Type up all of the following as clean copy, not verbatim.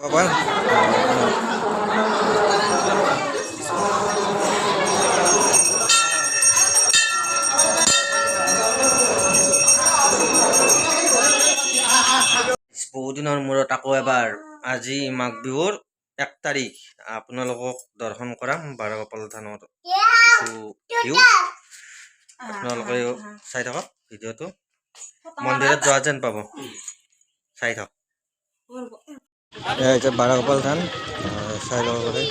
Apa? বহুদিনৰ মূৰত আকৌ এবাৰ আজি মাঘ বিহুৰ 1 তাৰিখ আপোনালোকক দৰ্শন কৰাম বাৰগোপাল থানৰ ভিউ আপোনালোকে চাই থাকক ভিডিঅ'টো মন্দিৰত যোৱা যেন পাব চাই থাকক এই যে বাৰগোপাল থান চাই ল'ব পাৰে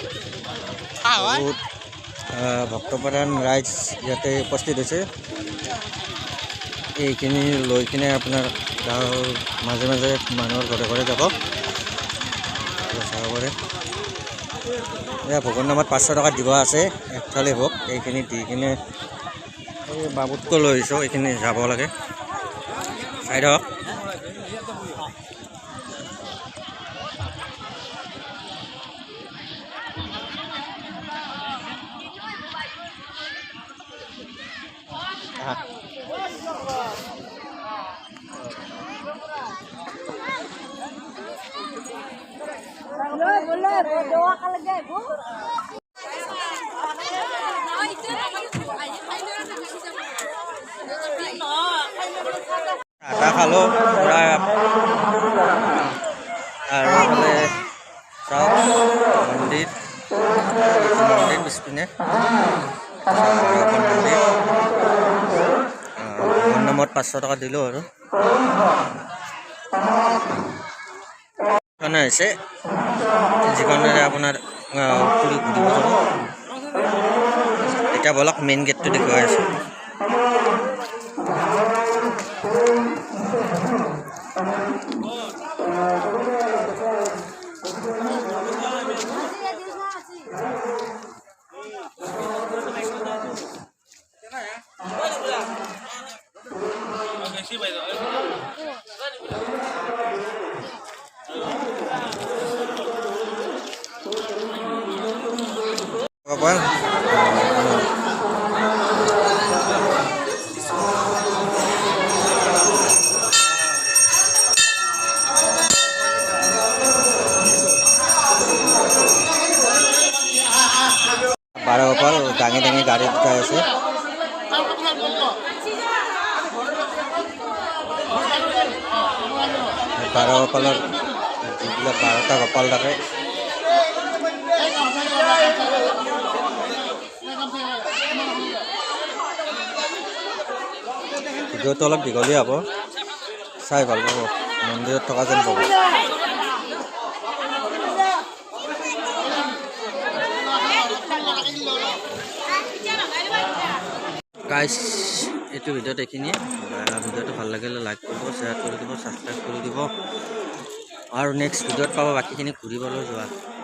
বহুত ভক্তপ্ৰাণ ৰাইজ ইয়াতে উপস্থিত হৈছে এইখিনি লৈ কিনে আপোনাৰ গাঁৱৰ মাজে মাজে মানুহৰ ঘৰে ঘৰে যাব চাব পাৰে এয়া ভোগৰ নামত 500 টকা দিব আছে একফালে ভোগ এইখিনি দি কিনে এই বাবুতকৈ লৈ আহিছোঁ এইখিনি যাব লাগে চাই থাকক আটা খালো প্ৰায় আৰু এইফালে চাওক মন্দিৰ মন্দিৰ পিছপিনে মন্দিৰ নামত 500 টকা দিলোঁ আৰু হৈছে যিখনেৰে আপোনাৰ ঘূৰি ঘূৰিব যাব এতিয়া বলক মেইন গেটটো দেখুৱাই আছোঁ apa? বাৰগোপাল দাঙি দাঙি গাড়ীত উঠাই আছে বাৰগোপালৰ যিবিলাক 12টা গোপাল থাকে ভিডিঅ'টো অলপ দীঘলীয়া হ'ব চাই ভাল পাব মন্দিৰত থকা যেন পাব গাইজ এইটো ভিডিঅ'ত এইখিনিয়ে ভিডিঅ'টো ভাল লাগিলে লাইক কৰিব শ্বেয়াৰ কৰি দিব ছাবস্ক্ৰাইব কৰি দিব আৰু নেক্সট ভিডিঅ'ত পাব বাকীখিনি ঘূৰিবলৈ যোৱা